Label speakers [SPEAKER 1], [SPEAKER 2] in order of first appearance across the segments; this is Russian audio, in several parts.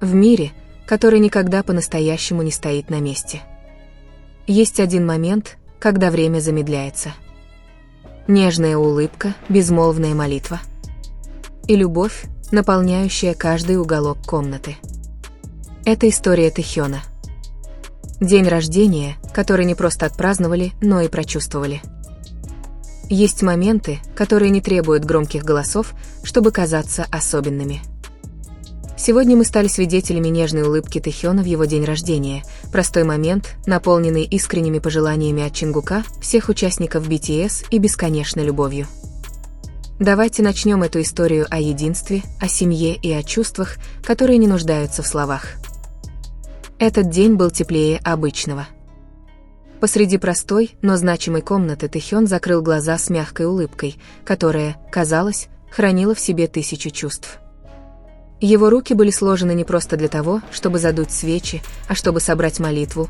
[SPEAKER 1] В мире, который никогда по-настоящему не стоит на месте. Есть один момент, когда время замедляется. Нежная улыбка, безмолвная молитва. И любовь, наполняющая каждый уголок комнаты. Это история Тэхёна. День рождения, который не просто отпраздновали, но и прочувствовали. Есть моменты, которые не требуют громких голосов, чтобы казаться особенными. Сегодня мы стали свидетелями нежной улыбки Тэхёна в его день рождения, простой момент, наполненный искренними пожеланиями от Чингука, всех участников BTS и бесконечной любовью. Давайте начнем эту историю о единстве, о семье и о чувствах, которые не нуждаются в словах. Этот день был теплее обычного. Посреди простой, но значимой комнаты Тэхён закрыл глаза с мягкой улыбкой, которая, казалось, хранила в себе 1000 чувств. Его руки были сложены не просто для того, чтобы задуть свечи, а чтобы собрать молитву,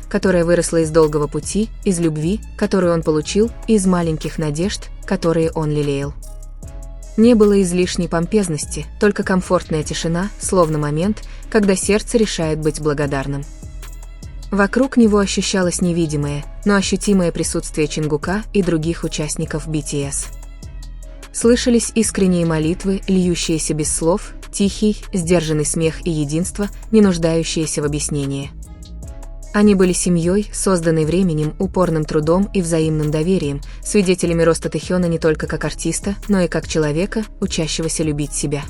[SPEAKER 1] которая выросла из долгого пути, из любви, которую он получил, и из маленьких надежд, которые он лелеял. Не было излишней помпезности, только комфортная тишина, словно момент, когда сердце решает быть благодарным. Вокруг него ощущалось невидимое, но ощутимое присутствие Чингука и других участников BTS. Слышались искренние молитвы, льющиеся без слов, тихий, сдержанный смех и единство, не нуждающиеся в объяснении. Они были семьей, созданной временем, упорным трудом и взаимным доверием, свидетелями роста Тэхёна не только как артиста, но и как человека, учащегося любить себя.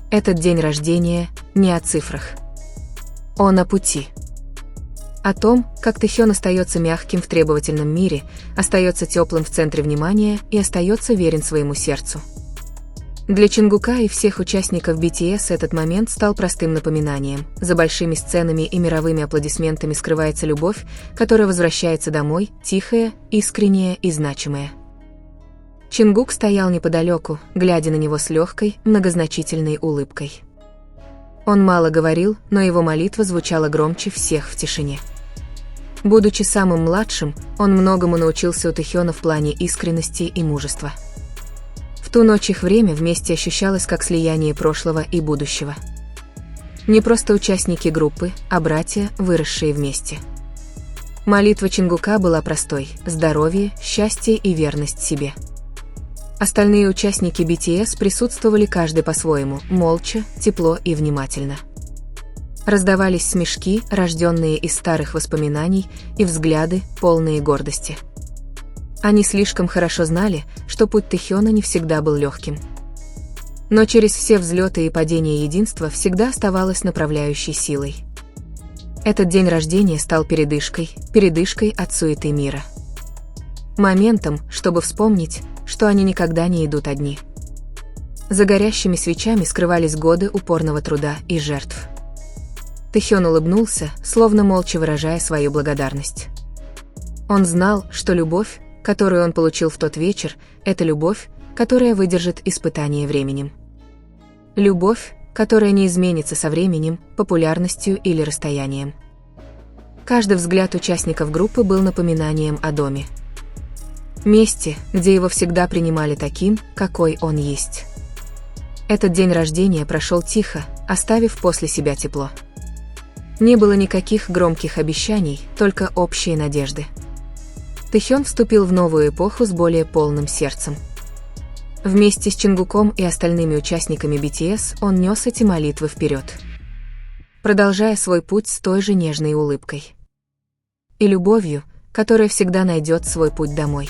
[SPEAKER 1] Этот день рождения не о цифрах. Он о пути. О том, как Тэхён остается мягким в требовательном мире, остается теплым в центре внимания и остается верен своему сердцу. Для Чингука и всех участников BTS этот момент стал простым напоминанием. За большими сценами и мировыми аплодисментами скрывается любовь, которая возвращается домой, тихая, искренняя и значимая. Чингук стоял неподалеку, глядя на него с легкой, многозначительной улыбкой. Он мало говорил, но его молитва звучала громче всех в тишине. Будучи самым младшим, он многому научился у Тэхёна в плане искренности и мужества. В ту ночь их время вместе ощущалось как слияние прошлого и будущего. Не просто участники группы, а братья, выросшие вместе. Молитва Чингука была простой: здоровье, счастье и верность себе. Остальные участники BTS присутствовали каждый по-своему, молча, тепло и внимательно. Раздавались смешки, рожденные из старых воспоминаний, и взгляды, полные гордости. Они слишком хорошо знали, что путь Тэхёна не всегда был легким. Но через все взлеты и падения единства всегда оставалось направляющей силой. Этот день рождения стал передышкой от суеты мира. Моментом, чтобы вспомнить, что они никогда не идут одни. За горящими свечами скрывались годы упорного труда и жертв. Тэхён улыбнулся, словно молча выражая свою благодарность. Он знал, что любовь, которую он получил в тот вечер, это любовь, которая выдержит испытание временем. Любовь, которая не изменится со временем, популярностью или расстоянием. Каждый взгляд участников группы был напоминанием о доме. Месте, где его всегда принимали таким, какой он есть. Этот день рождения прошел тихо, оставив после себя тепло. Не было никаких громких обещаний, только общие надежды. Тэхён вступил в новую эпоху с более полным сердцем. Вместе с Чингуком и остальными участниками BTS он нес эти молитвы вперед, продолжая свой путь с той же нежной улыбкой и любовью, которая всегда найдет свой путь домой.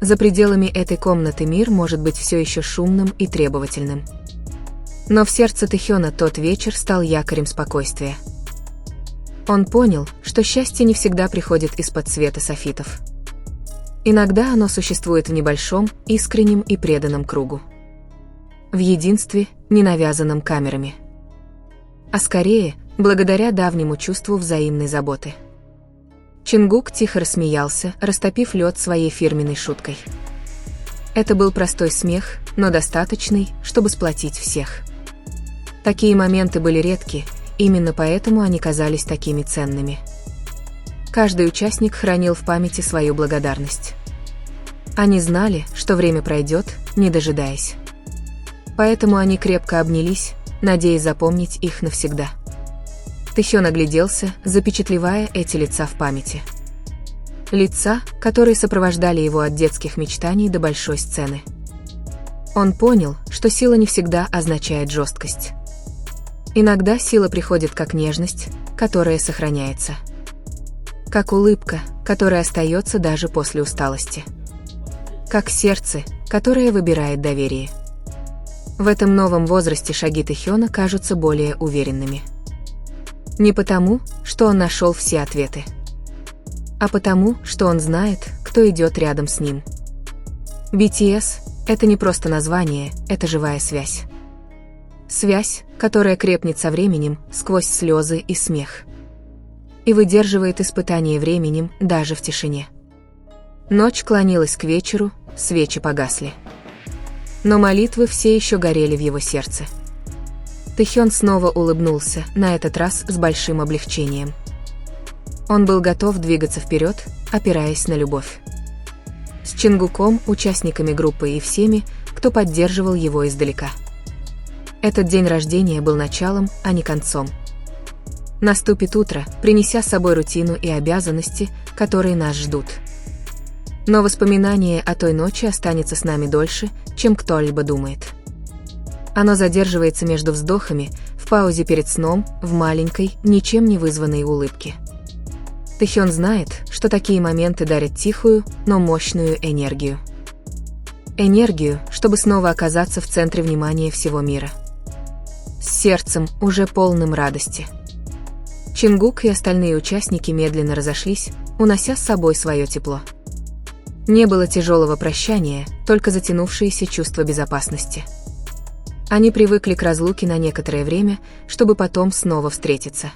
[SPEAKER 1] За пределами этой комнаты мир может быть все еще шумным и требовательным. Но в сердце Тэхёна тот вечер стал якорем спокойствия. Он понял, что счастье не всегда приходит из-под света софитов. Иногда оно существует в небольшом, искреннем и преданном кругу. В единстве, не навязанном камерами. А скорее, благодаря давнему чувству взаимной заботы. Чингук тихо рассмеялся, растопив лед своей фирменной шуткой. Это был простой смех, но достаточный, чтобы сплотить всех. Такие моменты были редки, именно поэтому они казались такими ценными. Каждый участник хранил в памяти свою благодарность. Они знали, что время пройдет, не дожидаясь. Поэтому они крепко обнялись, надеясь запомнить их навсегда. Тэхён огляделся, запечатлевая эти лица в памяти. Лица, которые сопровождали его от детских мечтаний до большой сцены. Он понял, что сила не всегда означает жесткость. Иногда сила приходит как нежность, которая сохраняется. Как улыбка, которая остается даже после усталости. Как сердце, которое выбирает доверие. В этом новом возрасте шаги Тэхёна кажутся более уверенными. Не потому, что он нашел все ответы, а потому, что он знает, кто идет рядом с ним. BTS – это не просто название, это живая связь. Связь, которая крепнет со временем, сквозь слезы и смех. И выдерживает испытание временем даже в тишине. Ночь клонилась к вечеру, свечи погасли. Но молитвы все еще горели в его сердце. Тэхён снова улыбнулся, на этот раз с большим облегчением. Он был готов двигаться вперед, опираясь на любовь. С Чингуком, участниками группы и всеми, кто поддерживал его издалека. Этот день рождения был началом, а не концом. Наступит утро, принеся с собой рутину и обязанности, которые нас ждут. Но воспоминание о той ночи останется с нами дольше, чем кто-либо думает. Оно задерживается между вздохами, в паузе перед сном, в маленькой, ничем не вызванной улыбке. Тэхён знает, что такие моменты дарят тихую, но мощную энергию. Энергию, чтобы снова оказаться в центре внимания всего мира. С сердцем, уже полным радости. Чингук и остальные участники медленно разошлись, унося с собой свое тепло. Не было тяжелого прощания, только затянувшееся чувство безопасности. Они привыкли к разлуке на некоторое время, чтобы потом снова встретиться.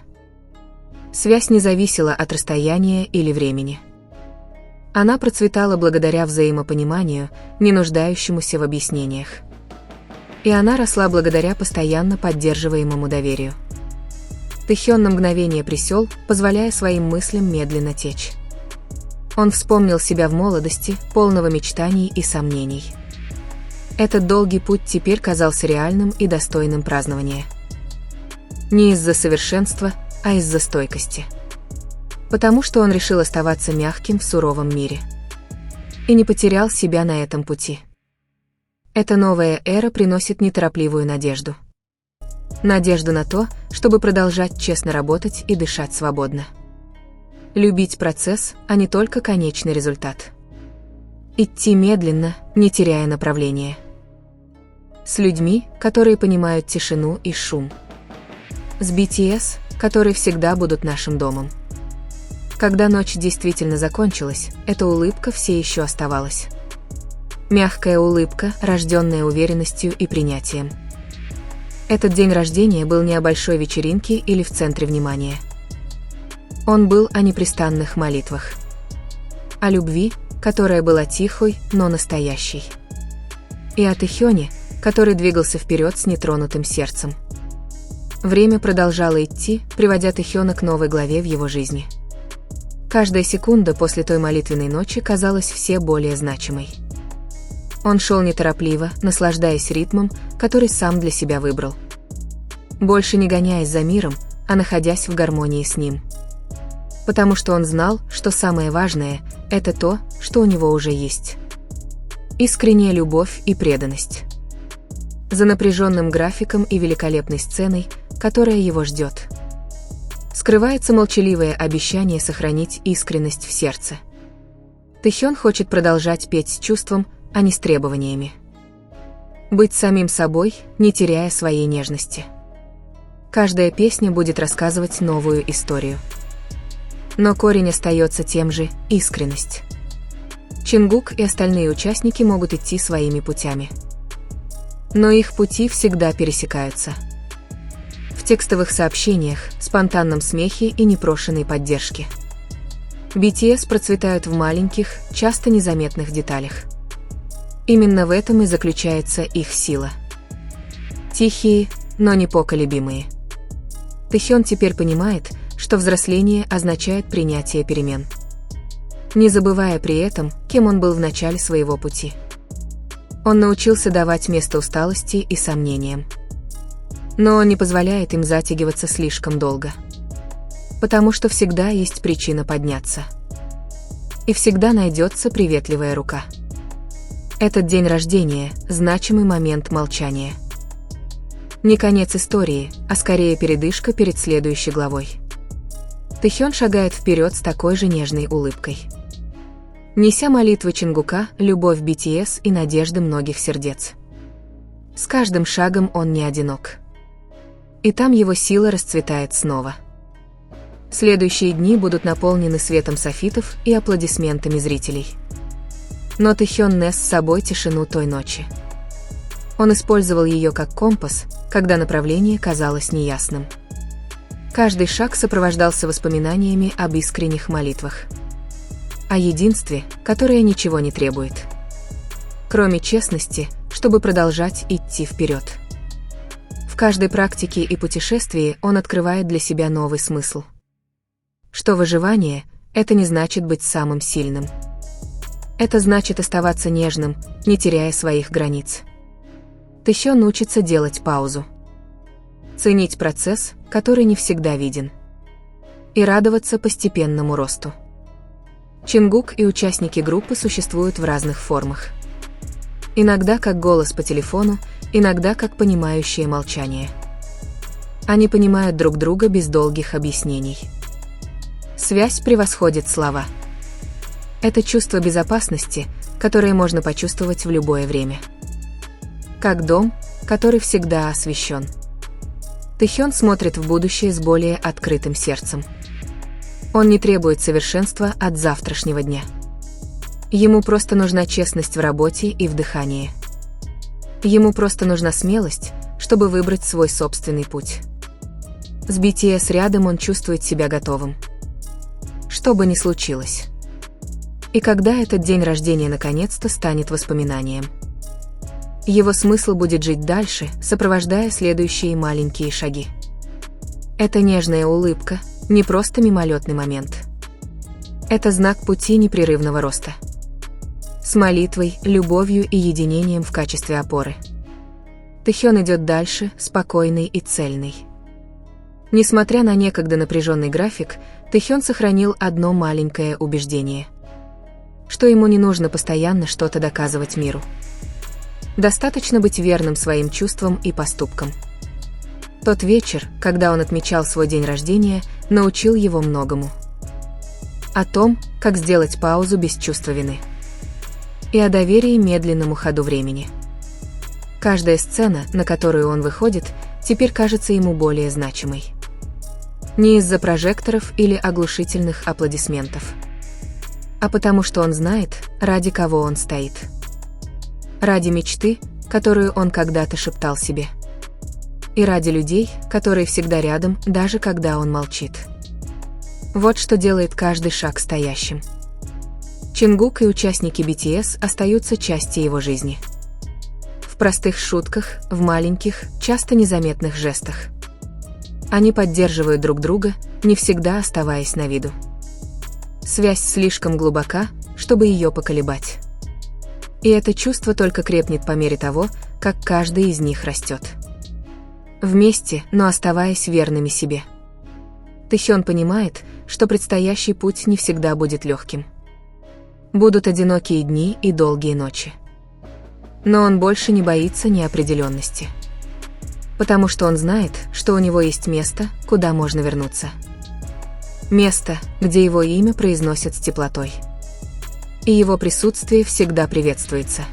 [SPEAKER 1] Связь не зависела от расстояния или времени. Она процветала благодаря взаимопониманию, не нуждающемуся в объяснениях. И она росла благодаря постоянно поддерживаемому доверию. Тэхён на мгновение присел, позволяя своим мыслям медленно течь. Он вспомнил себя в молодости, полного мечтаний и сомнений. Этот долгий путь теперь казался реальным и достойным празднования. Не из-за совершенства, а из-за стойкости. Потому что он решил оставаться мягким в суровом мире. И не потерял себя на этом пути. Эта новая эра приносит неторопливую надежду. Надежду на то, чтобы продолжать честно работать и дышать свободно. Любить процесс, а не только конечный результат. Идти медленно, не теряя направления. С людьми, которые понимают тишину и шум. С BTS, которые всегда будут нашим домом. Когда ночь действительно закончилась, эта улыбка все еще оставалась. Мягкая улыбка, рожденная уверенностью и принятием. Этот день рождения был не о большой вечеринке или в центре внимания. Он был о непрестанных молитвах. О любви, которая была тихой, но настоящей. И о Тэхёне, который двигался вперед с нетронутым сердцем. Время продолжало идти, приводя Тэхёна к новой главе в его жизни. Каждая секунда после той молитвенной ночи казалась все более значимой. Он шел неторопливо, наслаждаясь ритмом, который сам для себя выбрал. Больше не гоняясь за миром, а находясь в гармонии с ним. Потому что он знал, что самое важное – это то, что у него уже есть. Искренняя любовь и преданность. За напряженным графиком и великолепной сценой, которая его ждет, скрывается молчаливое обещание сохранить искренность в сердце. Тэхён хочет продолжать петь с чувством, а не с требованиями. Быть самим собой, не теряя своей нежности. Каждая песня будет рассказывать новую историю. Но корень остается тем же – искренность. Чингук и остальные участники могут идти своими путями. Но их пути всегда пересекаются. В текстовых сообщениях, спонтанном смехе и непрошенной поддержке. BTS процветают в маленьких, часто незаметных деталях. Именно в этом и заключается их сила. Тихие, но непоколебимые. Тэхён теперь понимает, что взросление означает принятие перемен. Не забывая при этом, кем он был в начале своего пути. Он научился давать место усталости и сомнениям. Но он не позволяет им затягиваться слишком долго. Потому что всегда есть причина подняться. И всегда найдется приветливая рука. Этот день рождения – значимый момент молчания. Не конец истории, а скорее передышка перед следующей главой. Тэхён шагает вперед с такой же нежной улыбкой. Неся молитвы Чингука, любовь BTS и надежды многих сердец. С каждым шагом он не одинок. И там его сила расцветает снова. Следующие дни будут наполнены светом софитов и аплодисментами зрителей. Но Тэхён нес с собой тишину той ночи. Он использовал ее как компас, когда направление казалось неясным. Каждый шаг сопровождался воспоминаниями об искренних молитвах. О единстве, которое ничего не требует. Кроме честности, чтобы продолжать идти вперед. В каждой практике и путешествии он открывает для себя новый смысл. Что выживание – это не значит быть самым сильным. Это значит оставаться нежным, не теряя своих границ. Тэхён учится делать паузу. Ценить процесс, который не всегда виден. И радоваться постепенному росту. Чингук и участники группы существуют в разных формах. Иногда как голос по телефону, иногда как понимающее молчание. Они понимают друг друга без долгих объяснений. Связь превосходит слова. Это чувство безопасности, которое можно почувствовать в любое время. Как дом, который всегда освещен. Тэхён смотрит в будущее с более открытым сердцем. Он не требует совершенства от завтрашнего дня. Ему просто нужна честность в работе и в дыхании. Ему просто нужна смелость, чтобы выбрать свой собственный путь. С BTS рядом он чувствует себя готовым. Что бы ни случилось. И когда этот день рождения наконец-то станет воспоминанием. Его смысл будет жить дальше, сопровождая следующие маленькие шаги. Это нежная улыбка, не просто мимолетный момент. Это знак пути непрерывного роста. С молитвой, любовью и единением в качестве опоры. Тэхён идет дальше, спокойный и цельный. Несмотря на некогда напряженный график, Тэхён сохранил одно маленькое убеждение. Что ему не нужно постоянно что-то доказывать миру. Достаточно быть верным своим чувствам и поступкам. Тот вечер, когда он отмечал свой день рождения, научил его многому. О том, как сделать паузу без чувства вины. И о доверии медленному ходу времени. Каждая сцена, на которую он выходит, теперь кажется ему более значимой. Не из-за прожекторов или оглушительных аплодисментов. А потому что он знает, ради кого он стоит. Ради мечты, которую он когда-то шептал себе. И ради людей, которые всегда рядом, даже когда он молчит. Вот что делает каждый шаг стоящим. Чингук и участники BTS остаются частью его жизни. В простых шутках, в маленьких, часто незаметных жестах. Они поддерживают друг друга, не всегда оставаясь на виду. Связь слишком глубока, чтобы ее поколебать. И это чувство только крепнет по мере того, как каждый из них растет. Вместе, но оставаясь верными себе. Тэхён понимает, что предстоящий путь не всегда будет легким. Будут одинокие дни и долгие ночи. Но он больше не боится неопределенности. Потому что он знает, что у него есть место, куда можно вернуться. Место, где его имя произносят с теплотой. И его присутствие всегда приветствуется.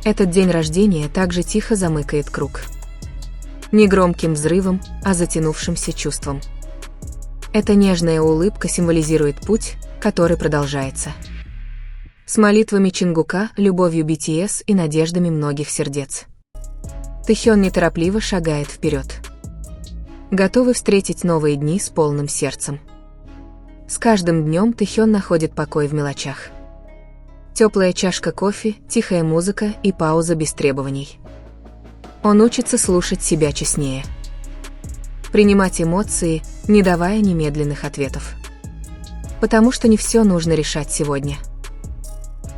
[SPEAKER 1] Этот день рождения также тихо замыкает круг. Не громким взрывом, а затянувшимся чувством. Эта нежная улыбка символизирует путь, который продолжается. С молитвами Чингука, любовью BTS и надеждами многих сердец. Тэхён неторопливо шагает вперед. Готовый встретить новые дни с полным сердцем. С каждым днем Тэхён находит покой в мелочах. Теплая чашка кофе, тихая музыка и пауза без требований. Он учится слушать себя честнее. Принимать эмоции, не давая немедленных ответов. Потому что не все нужно решать сегодня.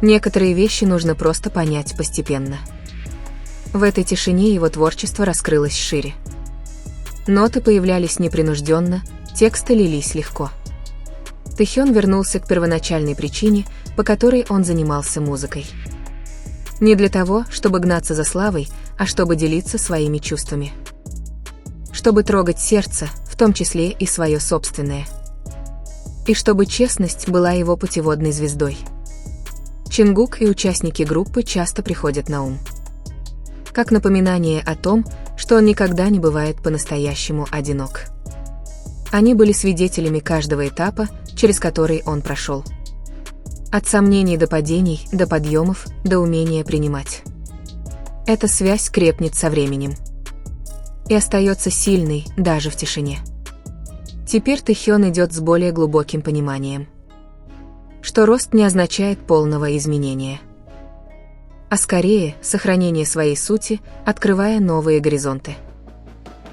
[SPEAKER 1] Некоторые вещи нужно просто понять постепенно. В этой тишине его творчество раскрылось шире. Ноты появлялись непринужденно, тексты лились легко. Тэхён вернулся к первоначальной причине, по которой он занимался музыкой. Не для того, чтобы гнаться за славой, а чтобы делиться своими чувствами. Чтобы трогать сердце, в том числе и свое собственное. И чтобы честность была его путеводной звездой. Чингук и участники группы часто приходят на ум. Как напоминание о том, что он никогда не бывает по-настоящему одинок. Они были свидетелями каждого этапа, через который он прошел. От сомнений до падений, до подъемов, до умения принимать. Эта связь крепнет со временем. И остается сильной, даже в тишине. Теперь Тэхён идет с более глубоким пониманием. Что рост не означает полного изменения. А скорее, сохранение своей сути, открывая новые горизонты.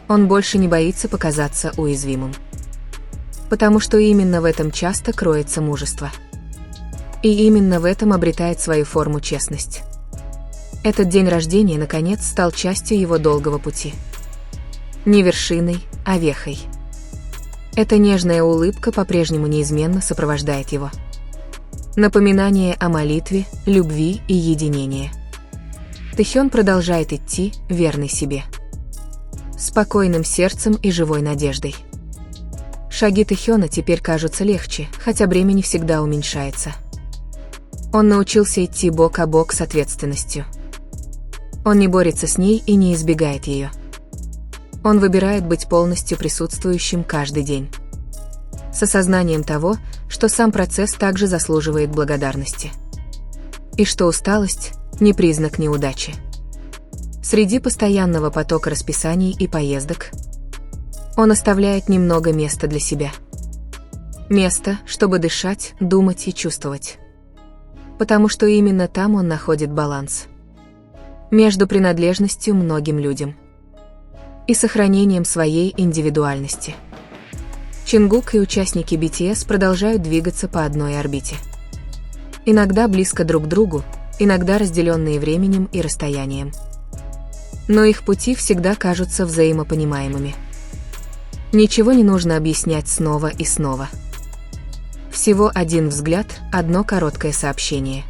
[SPEAKER 1] Он больше не боится показаться уязвимым. Потому что именно в этом часто кроется мужество. И именно в этом обретает свою форму честность. Этот день рождения, наконец, стал частью его долгого пути. Не вершиной, а вехой. Эта нежная улыбка по-прежнему неизменно сопровождает его. Напоминание о молитве, любви и единении. Тэхён продолжает идти, верный себе. Спокойным сердцем и живой надеждой. Шаги Тэхёна теперь кажутся легче, хотя бремя не всегда уменьшается. Он научился идти бок о бок с ответственностью. Он не борется с ней и не избегает ее. Он выбирает быть полностью присутствующим каждый день. С осознанием того, что сам процесс также заслуживает благодарности. И что усталость – не признак неудачи. Среди постоянного потока расписаний и поездок он оставляет немного места для себя. Место, чтобы дышать, думать и чувствовать. Потому что именно там он находит баланс. Между принадлежностью многим людям и сохранением своей индивидуальности. Чингук и участники BTS продолжают двигаться по одной орбите. Иногда близко друг к другу, иногда разделенные временем и расстоянием. Но их пути всегда кажутся взаимопонимаемыми. Ничего не нужно объяснять снова и снова. Всего один взгляд, одно короткое сообщение.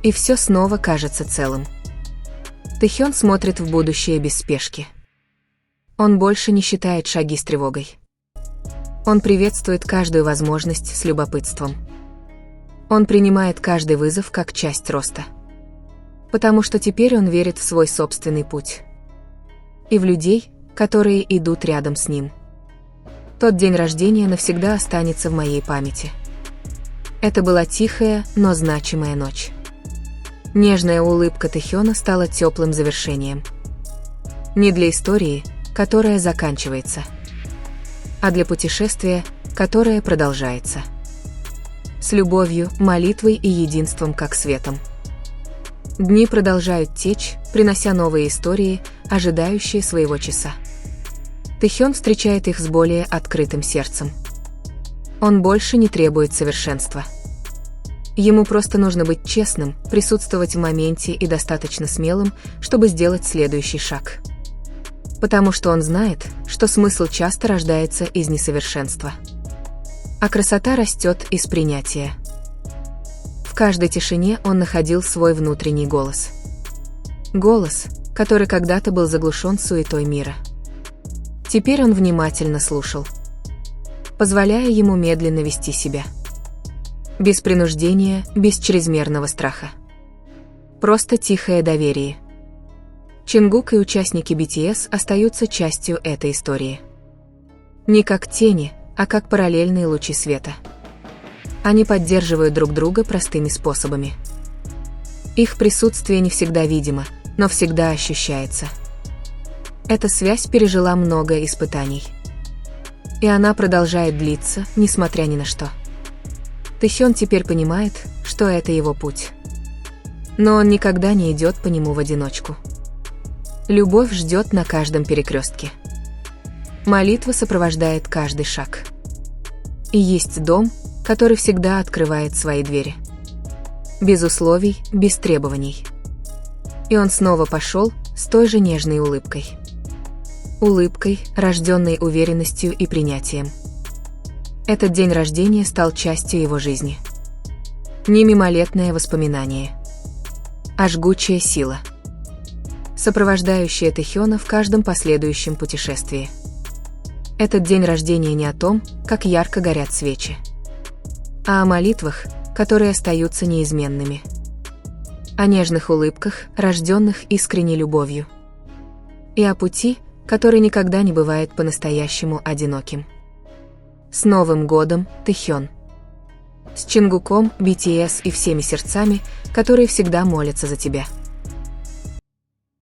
[SPEAKER 1] И все снова кажется целым. Тэхён смотрит в будущее без спешки. Он больше не считает шаги с тревогой. Он приветствует каждую возможность с любопытством. Он принимает каждый вызов как часть роста. Потому что теперь он верит в свой собственный путь. И в людей, которые идут рядом с ним. Тот день рождения навсегда останется в моей памяти. Это была тихая, но значимая ночь. Нежная улыбка Тэхёна стала теплым завершением. Не для истории, которая заканчивается, а для путешествия, которое продолжается. С любовью, молитвой и единством как светом. Дни продолжают течь, принося новые истории, ожидающие своего часа. Тэхён встречает их с более открытым сердцем. Он больше не требует совершенства. Ему просто нужно быть честным, присутствовать в моменте и достаточно смелым, чтобы сделать следующий шаг. Потому что он знает, что смысл часто рождается из несовершенства. А красота растет из принятия. В каждой тишине он находил свой внутренний голос. Голос, который когда-то был заглушен суетой мира. Теперь он внимательно слушал, позволяя ему медленно вести себя. Без принуждения, без чрезмерного страха. Просто тихое доверие. Чингук и участники BTS остаются частью этой истории. Не как тени, а как параллельные лучи света. Они поддерживают друг друга простыми способами. Их присутствие не всегда видимо, но всегда ощущается. Эта связь пережила много испытаний. И она продолжает длиться, несмотря ни на что. Тэхён теперь понимает, что это его путь. Но он никогда не идет по нему в одиночку. Любовь ждет на каждом перекрестке. Молитва сопровождает каждый шаг. И есть дом, который всегда открывает свои двери. Без условий, без требований. И он снова пошел с той же нежной улыбкой. улыбкой, рожденной уверенностью и принятием. Этот день рождения стал частью его жизни. Не мимолетное воспоминание, а жгучая сила, сопровождающая Тэхёна в каждом последующем путешествии. Этот день рождения не о том, как ярко горят свечи, а о молитвах, которые остаются неизменными, о нежных улыбках, рожденных искренней любовью, и о пути, который никогда не бывает по-настоящему одиноким. С Новым годом, Тэхён! С Чингуком, BTS и всеми сердцами, которые всегда молятся за тебя.